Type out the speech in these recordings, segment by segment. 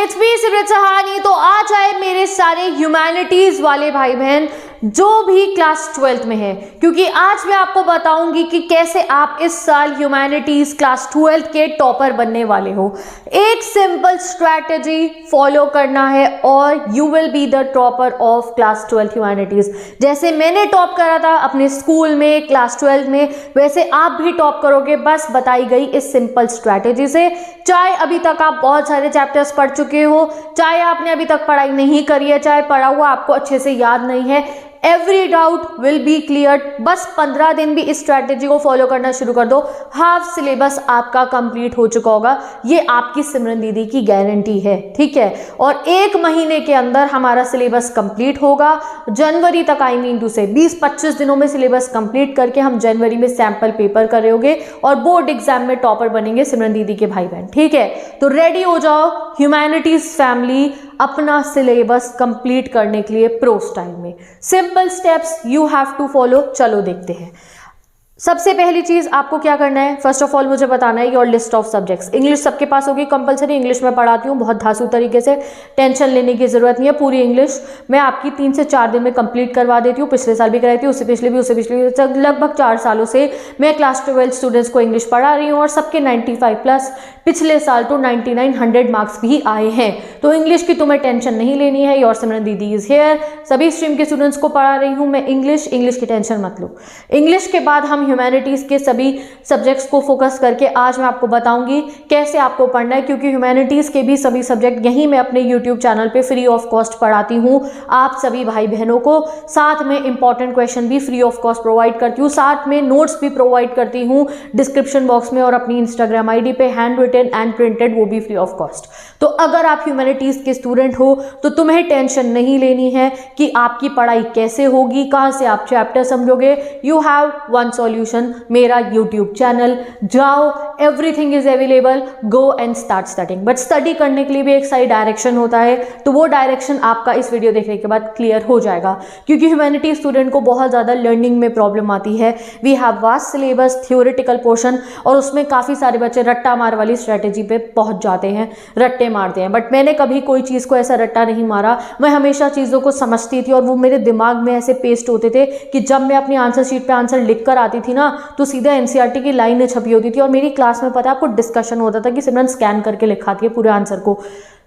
It's me Simrat Sahani. तो आज आए मेरे सारे ह्यूमैनिटीज वाले भाई बहन जो भी क्लास 12th में है, क्योंकि आज मैं आपको बताऊंगी कि कैसे आप इस साल ह्यूमैनिटीज क्लास 12th के टॉपर बनने वाले हो। एक सिंपल स्ट्रैटेजी फॉलो करना है और you will be the topper of class 12th humanities. जैसे मैंने टॉप करा था अपने स्कूल में क्लास 12th में, वैसे आप भी टॉप करोगे बस बताई गई इस सिंपल स्ट्रैटेजी से। चाहे अभी तक आप बहुत सारे चैप्टर्स पढ़ चुके हो, चाहे आपने अभी तक पढ़ाई नहीं करी है, चाहे पढ़ा हुआ आपको अच्छे से याद नहीं है, every doubt will be clear. बस 15 दिन भी इस स्ट्रैटेजी को फॉलो करना शुरू कर दो, हाफ सिलेबस आपका कंप्लीट हो चुका होगा। ये आपकी सिमरन दीदी की गारंटी है, ठीक है। और 1 महीने के अंदर हमारा सिलेबस कंप्लीट होगा। जनवरी तक आई मीन टू से 20-25 दिनों में सिलेबस कंप्लीट करके हम जनवरी में सैंपल पेपर करेंगे और बोर्ड एग्जाम में टॉपर बनेंगे सिमरन दीदी के भाई बहन, ठीक है। तो रेडी हो जाओ ह्यूमैनिटीज फैमिली अपना सिलेबस कंप्लीट करने के लिए प्रो स्टाइल में। Simple steps you have to follow. चलो देखते हैं। सबसे पहली चीज आपको क्या करना है, फर्स्ट ऑफ ऑल मुझे बताना है your list of subjects. English सबके पास होगी कंपलसरी, इंग्लिश में पढ़ाती हूँ बहुत धांसू तरीके से, टेंशन लेने की जरूरत नहीं है। पूरी इंग्लिश मैं आपकी 3 से 4 दिन में कंप्लीट करवा देती हूँ। पिछले साल भी कराई थी, उससे पिछले भी लगभग 4 सालों से मैं क्लास 12 स्टूडेंट्स को इंग्लिश पढ़ा रही हूँ और सबके 95+, पिछले साल तो 99-100 मार्क्स भी आए हैं। तो इंग्लिश की तुम्हें टेंशन नहीं लेनी है। योर सिमरन दीदी इज हियर। सभी स्ट्रीम के स्टूडेंट्स को पढ़ा रही हूँ मैं इंग्लिश की टेंशन मत लो। इंग्लिश के बाद हम ह्यूमैनिटीज के सभी सब्जेक्ट्स को फोकस करके आज मैं आपको बताऊंगी कैसे आपको पढ़ना है, क्योंकि ह्यूमैनिटीज के भी सभी सब्जेक्ट यहीं मैं अपने यूट्यूब चैनल पे फ्री ऑफ कॉस्ट पढ़ाती हूँ आप सभी भाई बहनों को। साथ में इंपॉर्टेंट क्वेश्चन भी फ्री ऑफ कॉस्ट प्रोवाइड करती हूँ, साथ में नोट्स भी प्रोवाइड करती हूँ डिस्क्रिप्शन बॉक्स में और अपनी इंस्टाग्राम आईडी पे, हैंड रिटन एंड प्रिंटेड, वो भी फ्री ऑफ कॉस्ट। तो अगर आप ह्यूमैनिटीज के स्टूडेंट हो तो तुम्हें टेंशन नहीं लेनी है कि आपकी पढ़ाई कैसे होगी, कहाँ से आप चैप्टर समझोगे। यू हैव वन सॉल्यूशन, मेरा यूट्यूब चैनल। जाओ, everything is available, go and start studying. But study करने के लिए भी एक सही डायरेक्शन होता है, तो वो डायरेक्शन आपका इस वीडियो देखने के बाद क्लियर हो जाएगा। क्योंकि ह्यूमैनिटी स्टूडेंट को बहुत ज़्यादा लर्निंग में प्रॉब्लम आती है। We have vast syllabus, theoretical portion, और उसमें काफ़ी सारे बच्चे रट्टा मार वाली स्ट्रैटेजी पे पहुंच जाते हैं, रट्टे मारते हैं। बट मैंने कभी कोई चीज़ को ऐसा रट्टा नहीं मारा, मैं हमेशा चीज़ों को समझती थी और वो मेरे दिमाग में ऐसे पेस्ट होते थे कि जब मैं अपनी आंसर शीट पे आंसर लिख कर आती थी ना, तो सीधा एनसीईआरटी की लाइनें छपी होती थी और मेरी क्लास में पता है आपको डिस्कशन होता था कि सिमरन स्कैन करके लिखाती है पूरे आंसर को।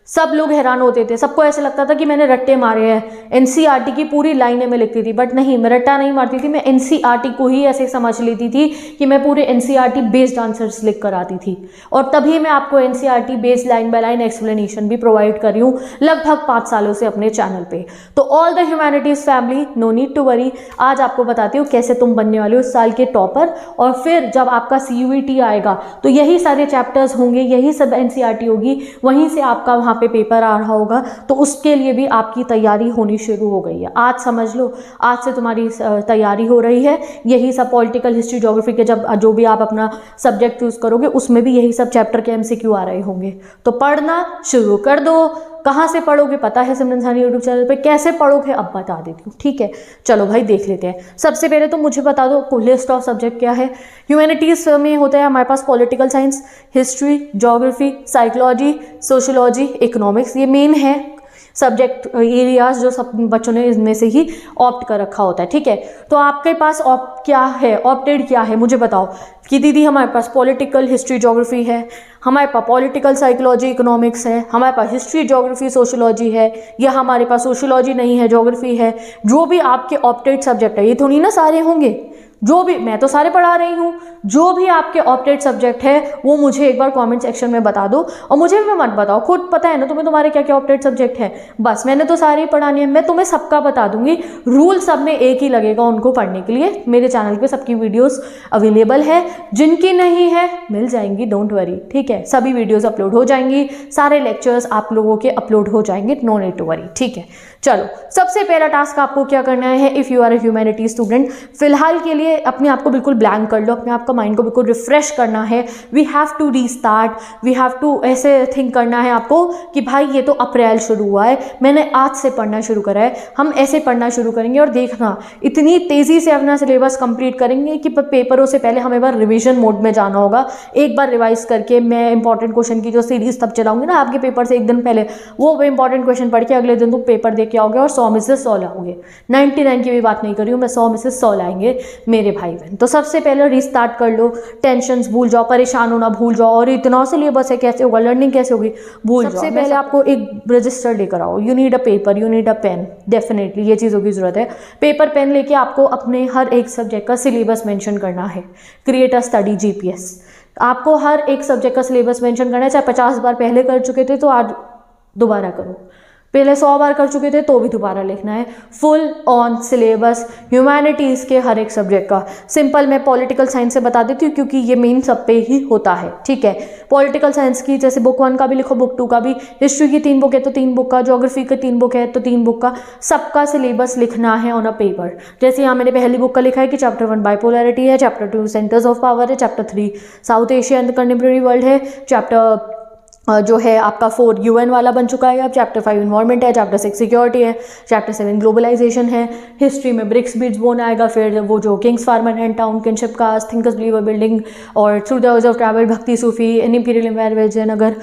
सब लोग हैरान होते थे, सबको ऐसा लगता था कि मैंने रट्टे मारे हैं। एनसीईआरटी की पूरी लाइनें मैं लिखती थी, बट नहीं, मैं रट्टा नहीं मारती थी। मैं एनसीईआरटी को ही ऐसे समझ लेती थी कि मैं पूरे एनसीईआरटी बेस्ड आंसर्स लिख कर आती थी। और तभी मैं आपको NCERT based line by line explanation भी प्रोवाइड कर रही हूँ लगभग 5 सालों से अपने चैनल पे। तो all the humanities family, no need to worry. आज आपको बताती हूँ कैसे तुम बनने वाले हो इस साल के टॉपर। और फिर जब आपका CUET आएगा तो यही सारे चैप्टर्स होंगे, यही सब एनसीईआरटी होगी, वहीं से आपका वहाँ पे पेपर आ रहा होगा। तो उसके लिए भी आपकी तैयारी होनी शुरू हो गई है। आज समझ लो, आज से तुम्हारी तैयारी हो रही है। यही सब पॉलिटिकल हिस्ट्री ज्योग्राफी के जो भी आप अपना सब्जेक्ट चूज करोगे उसमें भी यही सब चैप्टर के MCQ आ रहे होंगे। तो पढ़ना शुरू कर दो। कहाँ से पढ़ोगे पता है सिमरन सहानी यूट्यूब चैनल पे, कैसे पढ़ोगे अब बता देती हूँ, ठीक है। चलो भाई देख लेते हैं। सबसे पहले तो मुझे बता दो लिस्ट ऑफ सब्जेक्ट क्या है। ह्यूमैनिटीज में होता है हमारे पास political science, history, geography, psychology, sociology, economics. ये मेन है सब्जेक्ट एरियाज जो सब बच्चों ने इनमें से ही ऑप्ट कर रखा होता है, ठीक है। तो आपके पास ऑप्टेड क्या है मुझे बताओ कि दीदी हमारे पास पॉलिटिकल हिस्ट्री ज्योग्राफी है, हमारे पास पॉलिटिकल साइकोलॉजी इकोनॉमिक्स है, हमारे पास हिस्ट्री ज्योग्राफी सोशियोलॉजी है, या हमारे पास सोशियोलॉजी नहीं है ज्योग्राफी है। जो भी आपके ऑप्टेड सब्जेक्ट है, ये थोड़ी ना सारे होंगे, जो भी, मैं तो सारे पढ़ा रही हूँ। जो भी आपके ऑप्टेड सब्जेक्ट है वो मुझे एक बार कमेंट सेक्शन में बता दो। और मुझे भी मत बताओ, खुद पता है ना तुम्हें तुम्हारे क्या क्या ऑप्टेड सब्जेक्ट है। बस मैंने तो सारे ही पढ़ाने हैं, मैं तुम्हें सबका बता दूंगी। रूल सब में एक ही लगेगा उनको पढ़ने के लिए। मेरे चैनल पे सबकी वीडियोस अवेलेबल है, जिनकी नहीं है मिल जाएंगी, डोंट वरी, ठीक है। सभी वीडियोस अपलोड हो जाएंगी, सारे लेक्चर्स आप लोगों के अपलोड हो जाएंगे, नो नीड टू वरी, ठीक है। चलो सबसे पहला टास्क आपको क्या करना है, if you are a humanity student, फिलहाल के लिए लिए अपने आप को बिल्कुल ब्लैंक कर लो, अपने आप का माइंड को बिल्कुल रिफ्रेश करना है। We have to restart, we have to ऐसे थिंक करना है आपको कि भाई ये तो अप्रैल शुरू हुआ है, मैंने आज से पढ़ना शुरू करा है, हम ऐसे पढ़ना शुरू करेंगे। और देखना इतनी तेज़ी से अपना सिलेबस कंप्लीट करेंगे कि पेपरों से पहले हमें बार रिवीजन मोड में जाना होगा। एक बार रिवाइज करके मैं इंपॉर्टेंट क्वेश्चन की जो सीरीज तब चलाऊंगी ना आपके पेपर से एक दिन पहले, वो इंपॉर्टेंट क्वेश्चन पढ़ के अगले दिन तुम पेपर दे के आओगे और 100 में से 100 लाओगे। 99 की भी बात नहीं कर रही हूँ मैं, 100 में से 100 लाएंगे मेरे भाई बहन। तो सबसे पहले रिस्टार्ट कर लो, टेंशन भूल जाओ, परेशान होना भूल जाओ, और इतना सिलेबस है कैसे होगा, लर्निंग कैसे होगी, भूल जाओ। सबसे पहले आपको एक रजिस्टर लेकर आओ, you need a paper, you need a pen, definitely ये चीज़ों की जरूरत है। पेपर पेन लेके आपको अपने हर एक सब्जेक्ट का सिलेबस मेंशन करना है। क्रिएट अ स्टडी जीपीएस, आपको हर एक सब्जेक्ट का सिलेबस मेंशन करना है। चाहे 50 बार पहले कर चुके थे तो आज दोबारा करो, पहले 100 बार कर चुके थे तो भी दोबारा लिखना है। फुल ऑन सिलेबस ह्यूमैनिटीज़ के हर एक सब्जेक्ट का। सिंपल मैं पॉलिटिकल साइंस से बता देती हूँ क्योंकि ये मेन सब पे ही होता है, ठीक है। पॉलिटिकल साइंस की जैसे बुक 1 का भी लिखो, बुक 2 का भी, हिस्ट्री की 3 बुक है तो 3 बुक का, ज्योग्राफी की 3 बुक है तो 3 बुक का, सबका सिलेबस लिखना है ऑन अ पेपर। जैसे यहाँ मैंने पहली बुक का लिखा है कि चैप्टर 1 बाइपोलैरिटी है, चैप्टर 2 सेंटर्स ऑफ पावर है, chapter 3 south Asia and the contemporary world है, चैप्टर जो है आपका 4 यूएन वाला बन चुका है अब, चैप्टर 5 इन्वायरमेंट है, चैप्टर 6 सिक्योरिटी है, चैप्टर 7 ग्लोबलाइजेशन है, हिस्ट्री में ब्रिक्स बीड्स बोन आएगा, फिर वो जो kings farmer and town kinship caste, thinkers believer building, और through the age of travel, Bhakti Sufi, an imperial empire Vijayanagar,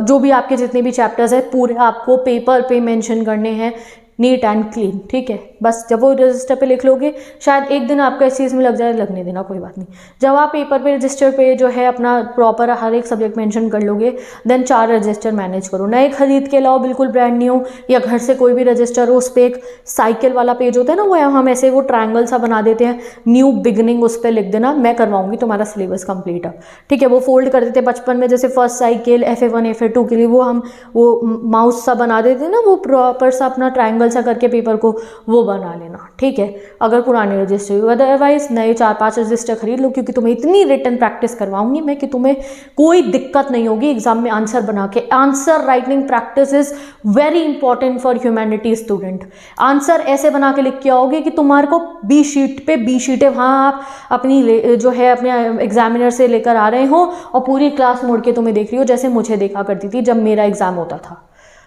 जो भी आपके जितने भी चैप्टर्स है पूरे आपको पेपर पे मेंशन करने हैं, नीट एंड क्लीन, ठीक है। बस जब वो रजिस्टर पे लिख लोगे, शायद एक दिन आपका इस चीज़ में लग जाए, लगने देना कोई बात नहीं। जब आप पेपर पे रजिस्टर पे जो है अपना प्रॉपर हर एक सब्जेक्ट मेंशन कर लोगे, देन 4 रजिस्टर मैनेज करो। नए खरीद के लाओ, बिल्कुल ब्रांड न्यू, या घर से कोई भी रजिस्टर हो, उस पर एक साइकिल वाला पेज होता है ना, वो हम ऐसे वो ट्रायंगल सा बना देते हैं, न्यू बिगनिंग, उस पर लिख देना, मैं करवाऊंगी तुम्हारा सिलेबस कंप्लीट अब, ठीक है। वो फोल्ड कर देते बचपन में, जैसे फर्स्ट साइकिल, FA1 FA2 के लिए वो हम वो माउस सा बना देते ना, वो प्रॉपर सा अपना ट्रायंगल सा करके पेपर को वो बना लेना, ठीक है। अगर पुराने रजिस्टर, अदरवाइज नए 4-5 रजिस्टर खरीद लो, क्योंकि तुम्हें इतनी रिटन प्रैक्टिस करवाऊंगी मैं कि तुम्हें कोई दिक्कत नहीं होगी एग्जाम में आंसर बना के। Answer writing practice is very important for humanity student. Answer ऐसे बना के लिख के आओगे कि तुम्हारे को बी शीट पे बी शीटें वहाँ आप अपनी जो है अपने एग्जामिनर से लेकर आ रहे हो और पूरी क्लास मोड़ के तुम्हें देख रही हो, जैसे मुझे देखा करती थी जब मेरा एग्जाम होता था।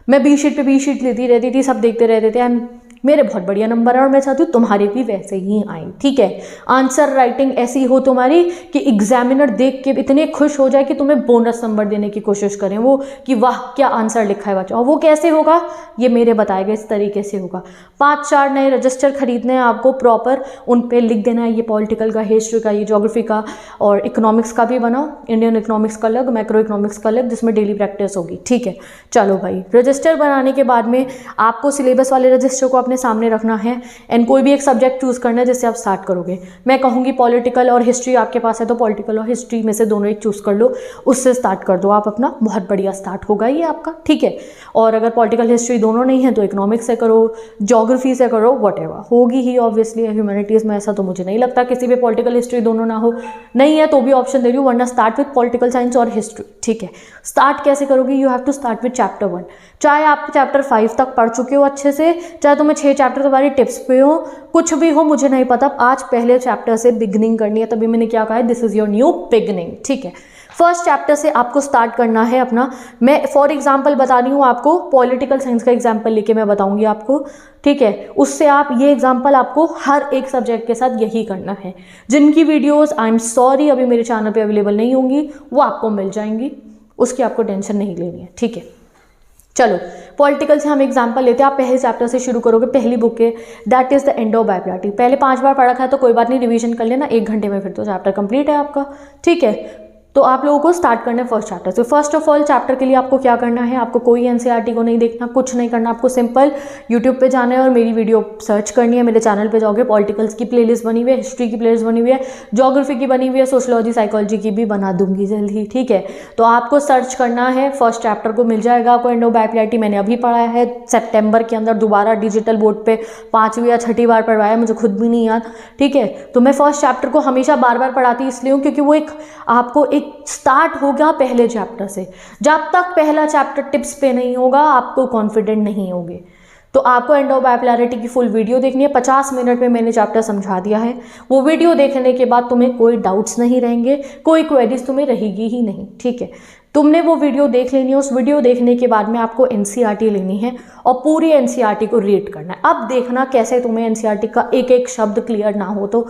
मैं बी शीट पे बी शीट लेती रहती थी, सब देखते रहते थे, एंड मेरे बहुत बढ़िया नंबर है, और मैं चाहती हूँ तुम्हारे भी वैसे ही आए, ठीक है। आंसर राइटिंग ऐसी हो तुम्हारी कि एग्जामिनर देख के इतने खुश हो जाए कि तुम्हें बोनस नंबर देने की कोशिश करें वो, कि वाह क्या आंसर लिखा है बच्चा। और वो कैसे होगा, ये मेरे बताए गए इस तरीके से होगा। 5-4 नए रजिस्टर खरीदने हैं आपको प्रॉपर, उन पे लिख देना है ये पॉलिटिकल का, हिस्ट्री का, ये ज्योग्राफी का, और इकोनॉमिक्स का भी बनाओ, इंडियन इकोनॉमिक्स का अलग, मैक्रो इकोनॉमिक्स का अलग, जिसमें डेली प्रैक्टिस होगी, ठीक है। चलो भाई, रजिस्टर बनाने के बाद में आपको सिलेबस वाले रजिस्टर को अपने सामने रखना है, एंड कोई भी एक सब्जेक्ट चूज करना है जिससे आप स्टार्ट करोगे। मैं कहूँगी पॉलिटिकल और हिस्ट्री आपके पास है तो पॉलिटिकल और हिस्ट्री में से दोनों एक चूज कर लो, उससे स्टार्ट कर दो आप अपना, बहुत बढ़िया स्टार्ट होगा ये आपका, ठीक है। और अगर पॉलिटिकल हिस्ट्री दोनों नहीं है तो इकोनॉमिक्स से करो, ज्योग्राफी से करो, व्हाटएवर होगी ही ऑब्वियसली। ह्यूमैनिटीज़ में ऐसा तो मुझे नहीं लगता किसी भी पॉलिटिकल हिस्ट्री दोनों ना हो, नहीं है तो भी ऑप्शन दे रही हूँ, वरना स्टार्ट विथ पॉलिटिकल साइंस और हिस्ट्री, ठीक है। स्टार्ट कैसे करोगी, you have to start with chapter 1। चाहे आप चैप्टर 5 तक पढ़ चुके हो अच्छे से, चाहे तुम्हें 6 चैप्टर तुम्हारी टिप्स पे हो, कुछ भी हो मुझे नहीं पता, आज पहले चैप्टर से बिगनिंग करनी है, तभी मैंने क्या कहा है, this is your new beginning, ठीक है। फर्स्ट चैप्टर से आपको स्टार्ट करना है अपना। मैं फॉर एग्जांपल बता रही हूँ आपको, पॉलिटिकल साइंस का एग्जांपल लेके मैं बताऊंगी आपको, ठीक है। उससे आप ये एग्जांपल आपको हर एक सब्जेक्ट के साथ यही करना है। जिनकी वीडियोस आई एम सॉरी अभी मेरे चैनल पे अवेलेबल नहीं होंगी, वो आपको मिल जाएंगी, उसकी आपको टेंशन नहीं लेनी है, ठीक है। चलो पॉलिटिकल से हम एग्जांपल लेते हैं। आप पहले चैप्टर से शुरू करोगे, पहली बुक है that is the end of biography. पहले 5 बार पढ़ा था तो कोई बात नहीं, रिवीजन कर लेना 1 घंटे में, फिर तो चैप्टर कंप्लीट है आपका, ठीक है। तो आप लोगों को स्टार्ट करना है फर्स्ट चैप्टर से। फर्स्ट ऑफ ऑल चैप्टर के लिए आपको क्या करना है, आपको कोई एनसीईआरटी को नहीं देखना, कुछ नहीं करना, आपको सिंपल यूट्यूब पे जाना है और मेरी वीडियो सर्च करनी है। मेरे चैनल पे जाओगे, पॉलिटिकल्स की प्लेलिस्ट बनी हुई है, हिस्ट्री की प्लेलिस्ट बनी हुई है, ज्योग्राफी की बनी हुई है, सोशियोलॉजी साइकोलॉजी की भी बना दूंगी जल्द ही, ठीक है। तो आपको सर्च करना है, फर्स्ट चैप्टर को मिल जाएगा आपको, एंड ऑफ बायोग्राफी मैंने अभी पढ़ा है सितंबर के अंदर, दोबारा डिजिटल बोर्ड पे 5वीं या 6ठी बार पढ़वाया, मुझे खुद भी नहीं याद, ठीक है। तो मैं फर्स्ट चैप्टर को हमेशा बार बार पढ़ाती इसलिए हूँ क्योंकि वो एक आपको एक स्टार्ट होगा पहले चैप्टर से। जब तक पहला चैप्टर टिप्स पे नहीं होगा आपको कॉन्फिडेंट नहीं होगे, तो आपको एंड ऑफ बाइपोलैरिटी की फुल वीडियो देखनी है, 50 मिनट में मैंने चैप्टर समझा दिया है। वो वीडियो देखने के बाद तुम्हें कोई डाउट्स नहीं रहेंगे, कोई क्वेरीज तुम्हें रहेगी ही नहीं, ठीक है। तुमने वो वीडियो देख लेनी है। उस वीडियो देखने के बाद में आपको एनसीईआरटी लेनी है और पूरी एनसीईआरटी को रीड करना है। अब देखना कैसे तुम्हें एनसीईआरटी का एक एक शब्द क्लियर ना हो। तो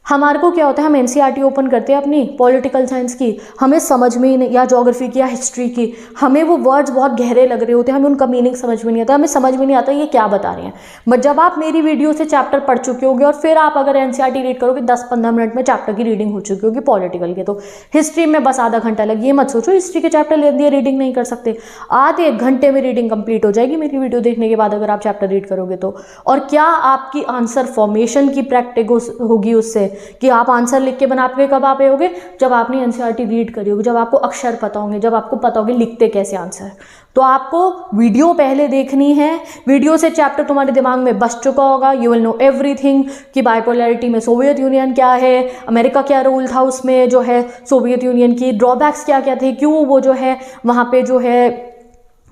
हमारे को क्या होता है, हम एनसीईआरटी ओपन करते हैं अपनी पॉलिटिकल साइंस की, हमें समझ में ही नहीं, या ज्योग्राफी की या हिस्ट्री की, हमें वो वर्ड्स बहुत गहरे लग रहे होते हैं, हमें उनका मीनिंग समझ में नहीं आता, हमें समझ में नहीं आता ये क्या बता रहे हैं। बट जब आप मेरी वीडियो से चैप्टर पढ़ चुके होगे और फिर आप अगर एनसीईआरटी रीड करोगे 10-15 मिनट में चैप्टर की रीडिंग हो चुकी होगी पॉलिटिकल के। तो हिस्ट्री में बस आधा घंटा लगे, ये मत सोचो हिस्ट्री के चैप्टर ले दिए रीडिंग नहीं कर सकते, आधे एक घंटे में रीडिंग कंप्लीट हो जाएगी मेरी वीडियो देखने के बाद अगर आप चैप्टर रीड करोगे तो। और क्या आपकी आंसर फॉर्मेशन की प्रैक्टिस होगी उससे, कि आप आंसर लिख के बना पे कब आप होगे, जब आपने एनसीईआरटी रीड करी होगी, जब आपको अक्षर पता होंगे, जब आपको पता होगा लिखते कैसे आंसर। तो आपको वीडियो पहले देखनी है, वीडियो से चैप्टर तुम्हारे दिमाग में बस चुका होगा, यू विल नो एवरीथिंग कि बाइपोलैरिटी में सोवियत यूनियन क्या है, अमेरिका क्या रोल था उसमें जो है सोवियत यूनियन की, ड्रॉबैक्स क्या क्या थे, क्यों वो जो है वहाँ पे जो है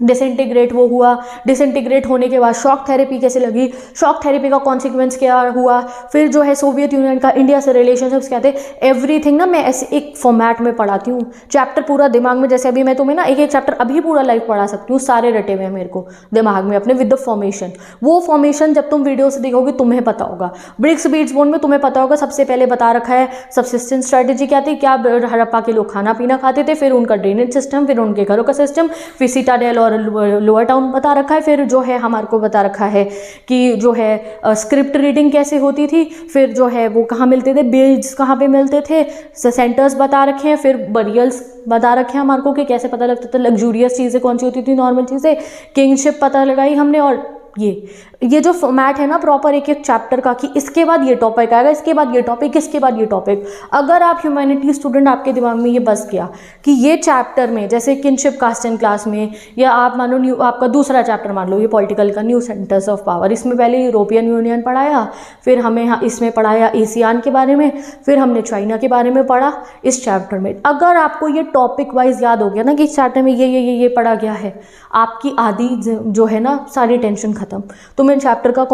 डिसइंटीग्रेट वो हुआ, डिसइंटीग्रेट होने के बाद शॉक थेरेपी कैसे लगी, शॉक थेरेपी का कॉन्सिक्वेंस क्या हुआ, फिर जो है सोवियत यूनियन का इंडिया से रिलेशनशिप्स क्या थे, एवरीथिंग ना मैं ऐसे एक फॉर्मेट में पढ़ाती हूँ। चैप्टर पूरा दिमाग में, जैसे अभी मैं तुम्हें ना एक एक चैप्टर अभी पूरा लाइव पढ़ा सकती हूँ, सारे रटे हुए हैं मेरे को दिमाग में अपने विद द फॉर्मेशन। वो फॉर्मेशन जब तुम वीडियो से देखोगे तुम्हें पता होगा। ब्रिक्स बीट्स बोन में तुम्हें पता होगा, सबसे पहले बता रखा है सबसिस्टेंस स्ट्रेटेजी क्या थी, क्या हड़प्पा के लोग खाना पीना खाते थे, फिर उनका ड्रेनेज सिस्टम, फिर उनके घरों का सिस्टम, फिर सिटाडेल और लोअर टाउन बता रखा है, फिर जो है हमारे को बता रखा है कि जो है स्क्रिप्ट रीडिंग कैसे होती थी, फिर जो है वो कहाँ मिलते थे, बिल्ड्स कहाँ पे मिलते थे, सेंटर्स बता रखे हैं, फिर बरियल्स बता रखे हैं हमारे को कि कैसे पता लगता था लग्जूरियस चीज़ें कौन सी होती थी, नॉर्मल चीज़ें, किंगशिप पता लगाई हमने। और ये जो फॉर्मेट है ना प्रॉपर एक एक चैप्टर का, कि इसके बाद ये टॉपिक आएगा, इसके बाद ये टॉपिक, इसके बाद ये टॉपिक। अगर आप ह्यूमैनिटी स्टूडेंट, आपके दिमाग में ये बस गया कि ये चैप्टर में, जैसे किनशिप कास्ट एंड क्लास में, या आप मानो न्यू आपका दूसरा चैप्टर मान लो ये पॉलिटिकल का न्यू सेंटर्स ऑफ पावर, इसमें पहले यूरोपियन यूनियन पढ़ाया, फिर हमें इसमें पढ़ाया एशियान के बारे में, फिर हमने चाइना के बारे में पढ़ा इस चैप्टर में। अगर आपको ये टॉपिक वाइज याद हो गया ना कि इस चैप्टर में ये पढ़ा गया है, आपकी आधी जो है ना सारी टेंशन खत्म। तुम्हें चैप्टर का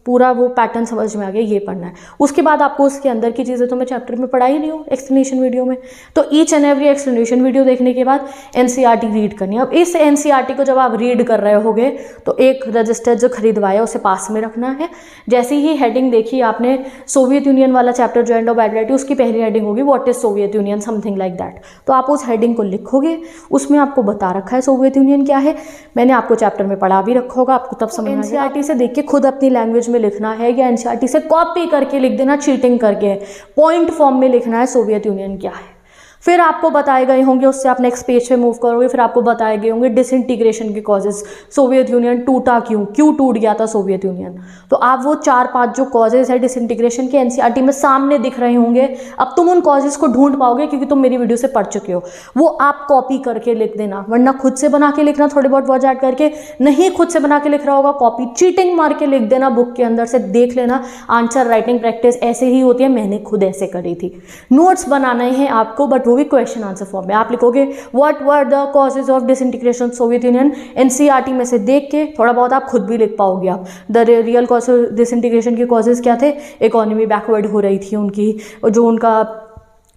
पूरा वो पैटर्न समझ में आ गया, ये पढ़ना है। उसके बाद आपको उसके अंदर की चीज़ें तो मैं चैप्टर में पढ़ा ही नहीं हूँ एक्सप्लेनेशन वीडियो में, तो each and every explanation video देखने के बाद एनसीईआरटी रीड करनी है। अब इस एनसीईआरटी को जब आप रीड कर रहे होगे तो एक रजिस्टर जो खरीदवाया उसे पास में रखना है। जैसे ही हेडिंग देखी आपने, सोवियत यूनियन वाला चैप्टर जो एंड ऑफ बाइपोलैरिटी, उसकी पहली हेडिंग होगी what is Soviet union, something like that. तो आप उस हेडिंग को लिखोगे, उसमें आपको बता रखा है सोवियत यूनियन क्या है, मैंने आपको चैप्टर में पढ़ा भी रखा होगा, आपको तब समझ। एनसीईआरटी से देख के खुद अपनी लैंग्वेज में लिखना है, या एनसीईआरटी से कॉपी करके लिख देना चीटिंग करके, पॉइंट फॉर्म में लिखना है सोवियत यूनियन क्या है। फिर आपको बताए गए होंगे, उससे आप नेक्स्ट पेज पे मूव करोगे, फिर आपको बताए गए होंगे डिसइंटीग्रेशन के कॉजेज, सोवियत यूनियन टूटा क्यों टूट गया था सोवियत यूनियन। तो आप वो 4-5 जो कॉजेज है डिसइंटीग्रेशन के एनसीईआरटी में सामने दिख रहे होंगे, अब तुम उन कॉजेज को ढूंढ पाओगे क्योंकि तुम मेरी वीडियो से पढ़ चुके हो। वो आप कॉपी करके लिख देना, वरना खुद से बना के लिखना, थोड़े बहुत वर्ड ऐड करके। नहीं खुद से बना के लिख रहा होगा, कॉपी चीटिंग मार के लिख देना, बुक के अंदर से देख लेना। आंसर राइटिंग प्रैक्टिस ऐसे ही होती है, मैंने खुद ऐसे करी थी। नोट्स बनाने हैं आपको, बट वो भी क्वेश्चन आंसर फॉर्म में। आप लिखोगे what were the causes of disintegration Soviet union, NCERT में से देख के थोड़ा बहुत आप खुद भी लिख पाओगे। आप द रियल कॉज डिसइंटीग्रेशन के कॉजेज क्या थे, इकोनॉमी बैकवर्ड हो रही थी उनकी, जो उनका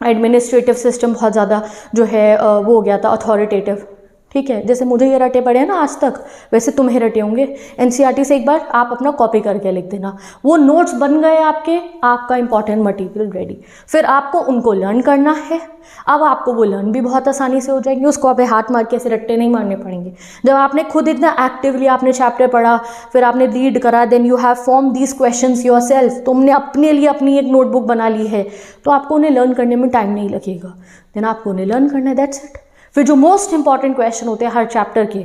एडमिनिस्ट्रेटिव सिस्टम बहुत ज़्यादा जो है वो हो गया था अथॉरिटेटिव। ठीक है, जैसे मुझे ये रटे पड़े हैं ना आज तक, वैसे तुम्हें रटे होंगे। एनसीईआरटी से एक बार आप अपना कॉपी करके लिख देना, वो नोट्स बन गए आपके, आपका इंपॉर्टेंट मटेरियल रेडी। फिर आपको उनको लर्न करना है। अब आपको वो लर्न भी बहुत आसानी से हो जाएंगे, उसको आप हाथ मार के ऐसे रट्टे नहीं मारने पड़ेंगे। जब आपने खुद इतना एक्टिवली आपने चैप्टर पढ़ा, फिर आपने रीड करा, then you have form these questions yourself, तुमने अपने लिए अपनी एक नोटबुक बना ली है, तो आपको उन्हें लर्न करने में टाइम नहीं लगेगा। देन आपको उन्हें लर्न करना है, दैट्स इट। फिर जो मोस्ट इंपॉर्टेंट क्वेश्चन होते हैं हर चैप्टर के,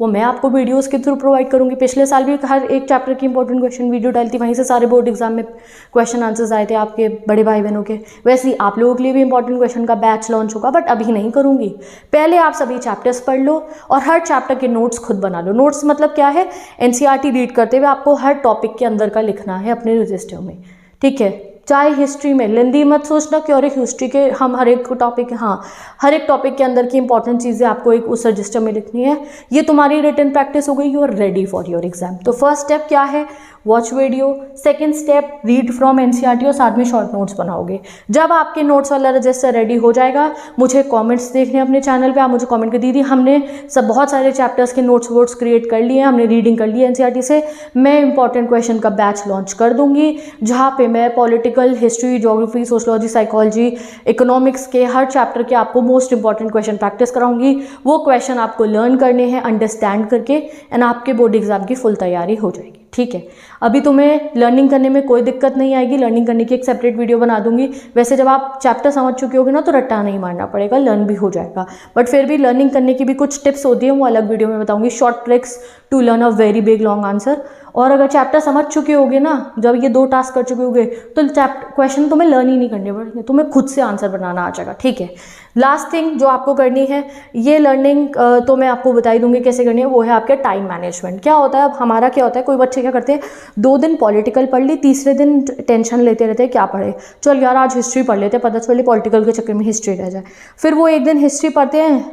वो मैं आपको वीडियोस के थ्रू प्रोवाइड करूंगी। पिछले साल भी हर एक चैप्टर की इंपॉर्टेंट क्वेश्चन वीडियो डाली थी, वहीं से सारे बोर्ड एग्जाम में क्वेश्चन आंसर्स आए थे आपके बड़े भाई बहनों के। वैसे ही आप लोगों के लिए भी इंपॉर्टेंट क्वेश्चन का बैच लॉन्च होगा, बट अभी नहीं करूंगी। पहले आप सभी चैप्टर्स पढ़ लो और हर चैप्टर के नोट्स खुद बना लो। नोट्स मतलब क्या है, एनसीईआरटी रीड करते हुए आपको हर टॉपिक के अंदर का लिखना है अपने रजिस्टर में। ठीक है, चाहे हिस्ट्री में लेंदी मत सोचना कि और एक हिस्ट्री के हम हर एक टॉपिक, हाँ हर एक टॉपिक के अंदर की इंपॉर्टेंट चीज़ें आपको एक उस रजिस्टर में लिखनी है। ये तुम्हारी रिटन प्रैक्टिस हो गई, you are ready for your exam. तो फर्स्ट स्टेप क्या है, watch video. Second step read from NCERT और साथ में शॉर्ट नोट्स बनाओगे। जब आपके नोट्स वाला रजिस्टर रेडी हो जाएगा, मुझे कमेंट्स देखने अपने चैनल पे, आप मुझे कमेंट कर दीजिए। हमने सब बहुत सारे चैप्टर्स के नोट्स वोट्स क्रिएट कर लिए हैं, हमने रीडिंग कर ली है एनसीईआरटी से। मैं इंपॉर्टेंट क्वेश्चन का बैच लॉन्च कर दूंगी, जहाँ पे मैं political, history, geography, sociology, psychology, economics के हर चैप्टर के आपको मोस्ट इंपॉर्टेंट क्वेश्चन प्रैक्टिस कराऊंगी। वो क्वेश्चन आपको लर्न करने हैं अंडरस्टैंड करके, एंड आपके बोर्ड एग्जाम की फुल तैयारी हो जाएगी। ठीक है, अभी तुम्हें लर्निंग करने में कोई दिक्कत नहीं आएगी, लर्निंग करने की एक सेपरेट वीडियो बना दूंगी। वैसे जब आप चैप्टर समझ चुके होगे ना तो रट्टा नहीं मारना पड़ेगा, लर्न भी हो जाएगा। बट फिर भी लर्निंग करने की भी कुछ टिप्स होती है, वो अलग वीडियो में बताऊंगी। Short tricks to learn a very big long answer. और अगर चैप्टर समझ चुके होगे ना, जब ये 2 टास्क कर चुके होगे, तो चैप्टर क्वेश्चन तुम्हें लर्न ही नहीं करने पड़ेंगे, तुम्हें खुद से आंसर बनाना आ जाएगा। ठीक है, लास्ट थिंग जो आपको करनी है, ये लर्निंग तो मैं आपको बता ही दूंगी कैसे करनी है, वो है आपके टाइम मैनेजमेंट। क्या होता है, अब हमारा क्या होता है, कोई बच्चे क्या करते हैं, 2 दिन पॉलिटिकल पढ़ ली, तीसरे दिन टेंशन लेते रहते हैं क्या पढ़े, चल यार आज हिस्ट्री पढ़ लेते, पता चले पॉलिटिकल के चक्कर में हिस्ट्री रह जाए। फिर वो एक दिन हिस्ट्री पढ़ते हैं,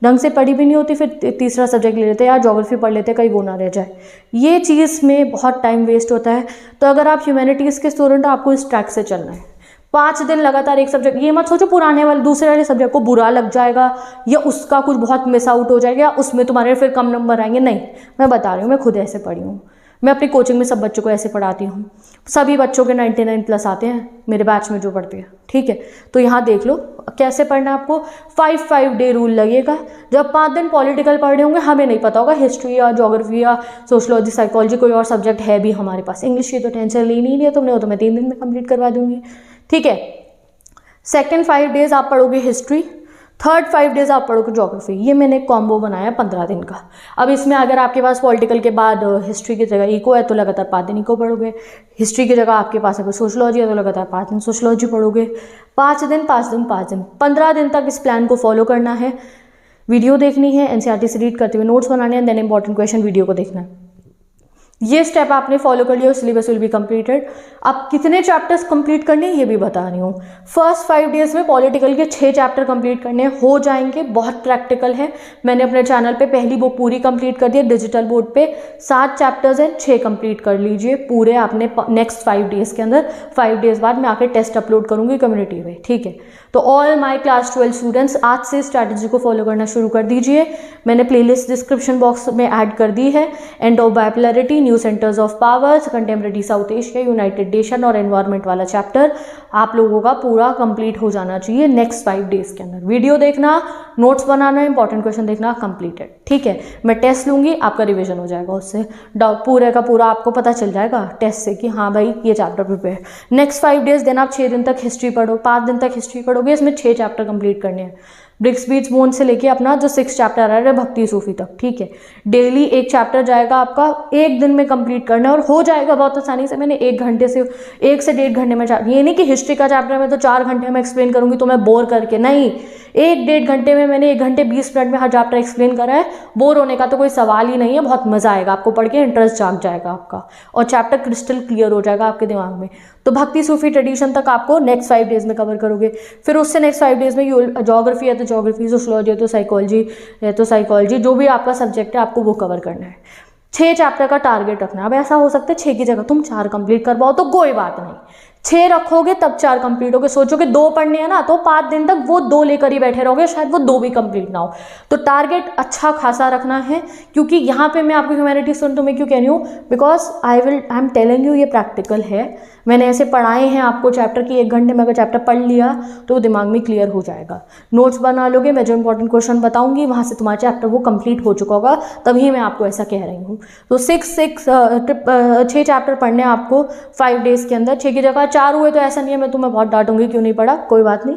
ढंग से पढ़ी भी नहीं होती, फिर तीसरा सब्जेक्ट ले लेते हैं, यार ज्योग्राफी पढ़ लेते हैं, कहीं वो ना रह जाए। ये चीज़ में बहुत टाइम वेस्ट होता है। तो अगर आप ह्यूमैनिटीज़ के स्टूडेंट हो, आपको इस ट्रैक से चलना है। 5 दिन लगातार एक सब्जेक्ट, ये मत सोचो पुराने वाले दूसरे वाले सब्जेक्ट को बुरा लग जाएगा या उसका कुछ बहुत मिस आउट हो जाएगा या उसमें तुम्हारे फिर कम नंबर आएंगे, नहीं। मैं बता रही हूँ, मैं खुद ऐसे पढ़ी हूँ, मैं अपनी कोचिंग में सब बच्चों को ऐसे पढ़ाती हूँ, सभी बच्चों के 99+ आते हैं मेरे बैच में जो पढ़ते हैं। ठीक है, तो यहाँ देख लो कैसे पढ़ना है आपको। 5 डे रूल लगेगा। जब 5 दिन पॉलिटिकल पढ़ रहे होंगे, हमें नहीं पता होगा हिस्ट्री या ज्योग्राफी या सोशलॉजी, साइकोलॉजी, कोई और सब्जेक्ट है भी हमारे पास। इंग्लिश की तो टेंशन ली नहीं है तुमने, वो तो मैं 3 दिन में कंप्लीट करवा दूंगी। ठीक है, सेकेंड 5 डेज आप पढ़ोगे हिस्ट्री, थर्ड 5 डेज आप पढ़ोगे ज्योग्राफी। ये मैंने एक कॉम्बो बनाया 15 दिन का। अब इसमें अगर आपके पास पॉलिटिकल के बाद हिस्ट्री की जगह इको है तो लगातार 5 दिन इको पढ़ोगे, हिस्ट्री की जगह आपके पास अगर सोशलॉजी है तो लगातार 5 दिन सोशलॉजी पढ़ोगे। 5 दिन 5 दिन 5 दिन 15 दिन तक इस प्लान को फॉलो करना है। वीडियो देखनी है, एनसीईआरटी से रीड करते हुए नोट्स बनाने हैं, देन इंपॉर्टेंट क्वेश्चन वीडियो को देखना है। ये स्टेप आपने फॉलो कर लिया, सिलेबस विल बी कंप्लीटेड। अब कितने चैप्टर्स कंप्लीट करने हैं ये भी बता रही हूँ। फर्स्ट 5 डेज में पॉलिटिकल के 6 चैप्टर कंप्लीट करने हो जाएंगे, बहुत प्रैक्टिकल है। मैंने अपने चैनल पे पहली बुक पूरी कंप्लीट कर दी है, डिजिटल बोर्ड पे 7 चैप्टर्स हैं, 6 कंप्लीट कर लीजिए पूरे आपने नेक्स्ट 5 डेज के अंदर। 5 डेज बाद मैं आके टेस्ट अपलोड करूँगी कम्युनिटी में। ठीक है, तो ऑल माई क्लास 12 स्टूडेंट्स आज से स्ट्रैटेजी को फॉलो करना शुरू कर दीजिए। मैंने प्लेलिस्ट डिस्क्रिप्शन बॉक्स में ऐड कर दी है। End of bipolarity, new centres of powers, contemporary south Asia, United nation और एनवायरनमेंट वाला चैप्टर आप लोगों का पूरा कंप्लीट हो जाना चाहिए नेक्स्ट 5 डेज के अंदर। वीडियो देखना, नोट्स बनाना, इंपॉर्टेंट क्वेश्चन देखना, कंप्लीटेड। ठीक है, मैं टेस्ट लूंगी, आपका रिविजन हो जाएगा, उससे पूरे का पूरा आपको पता चल जाएगा टेस्ट से कि हाँ भाई ये chapter prepare. Next 5 days then आप 6 दिन तक हिस्ट्री पढ़ो, 5 दिन तक हिस्ट्री पढ़ोगे, इसमें 6 चैप्टर कंप्लीट करने हैं। ब्रिक्स बीच बोन से लेके अपना जो 6 चैप्टर आ रहा है भक्ति सूफी तक। ठीक है, डेली एक चैप्टर जाएगा आपका, 1 दिन में कंप्लीट करना है और हो जाएगा बहुत आसानी से। मैंने 1 घंटे से 1 से 1.5 घंटे में, ये नहीं कि हिस्ट्री का चैप्टर में तो 4 घंटे में एक्सप्लेन करूंगी तो मैं बोर करके, नहीं, 1-1.5 घंटे में मैंने 1 घंटे 20 मिनट में हर चैप्टर एक्सप्लेन करा है। बोर होने का तो कोई सवाल ही नहीं है, बहुत मजा आएगा आपको पढ़ के, इंटरेस्ट जाग जाएगा आपका और चैप्टर क्रिस्टल क्लियर हो जाएगा आपके दिमाग में। तो भक्ति सूफी ट्रेडिशन तक आपको नेक्स्ट 5 डेज में कवर करोगे। फिर उससे नेक्स्ट 5 डेज में ज्योग्राफी है तो ज्योग्राफी, सोशलॉजी है तो साइकोलॉजी है तो साइकोलॉजी, जो भी आपका सब्जेक्ट है आपको वो कवर करना है। 6 चैप्टर का टारगेट रखना है। अब ऐसा हो सकता है 6 की जगह तुम 4 कंप्लीट कर पाओ तो कोई बात नहीं, 6 रखोगे तब 4 कंप्लीट होगे। सोचोगे 2 पढ़ने हैं ना तो 5 दिन तक वो 2 लेकर ही बैठे रहोगे, शायद वो 2 भी कंप्लीट ना हो। तो टारगेट अच्छा खासा रखना है, क्योंकि यहाँ पे मैं आपको ह्यूमैनिटीज स्टूडेंट तुम्हें क्यों कह रही हूँ, because I am telling you, ये प्रैक्टिकल है। मैंने ऐसे पढ़ाए हैं आपको चैप्टर की 1 घंटे में अगर चैप्टर पढ़ लिया तो दिमाग में क्लियर हो जाएगा। नोट्स बना लोगे, मैं जो इंपॉर्टेंट क्वेश्चन बताऊंगी वहाँ से तुम्हारा चैप्टर वो कंप्लीट हो चुका होगा, तभी मैं आपको ऐसा कह रही हूँ। तो 6 चैप्टर पढ़ने हैं आपको 5 डेज के अंदर। 6 की जगह 4 हुए तो ऐसा नहीं है मैं तुम्हें बहुत डांटूंगी क्यों नहीं पढ़ा, कोई बात नहीं।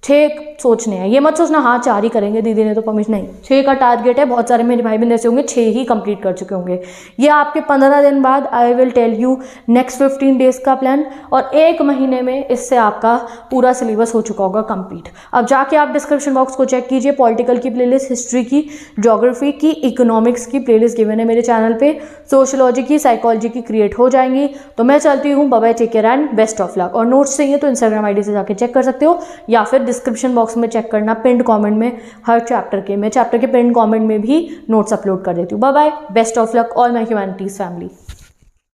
6 सोचने हैं, ये मत सोचना हाँ 4 ही करेंगे, दीदी ने तो परमिशन, नहीं 6 का टारगेट है। बहुत सारे मेरे भाई बहन ऐसे होंगे 6 ही कंप्लीट कर चुके होंगे। ये आपके 15 दिन बाद I will tell you next 15 days का प्लान, और 1 महीने में इससे आपका पूरा सिलेबस हो चुका होगा कंप्लीट। अब जाके आप डिस्क्रिप्शन बॉक्स को चेक कीजिए, पॉलिटिकल की प्लेलिस्ट, हिस्ट्री की, ज्योग्राफी की, इकोनॉमिक्स की प्लेलिस्ट गिवन है मेरे चैनल पे, सोशियोलॉजी की, साइकोलॉजी की क्रिएट हो जाएंगी। तो मैं चलती हूँ, bye bye, take care and best of luck. और नोट्स चाहिए तो इंस्टाग्राम आईडी से जाके चेक कर सकते हो, या फिर डिस्क्रिप्शन बॉक्स में चेक करना, पिंड कमेंट में हर चैप्टर के पिंड कमेंट में भी नोट्स अपलोड कर देती हूँ। Bye bye, best of luck all my humanities family.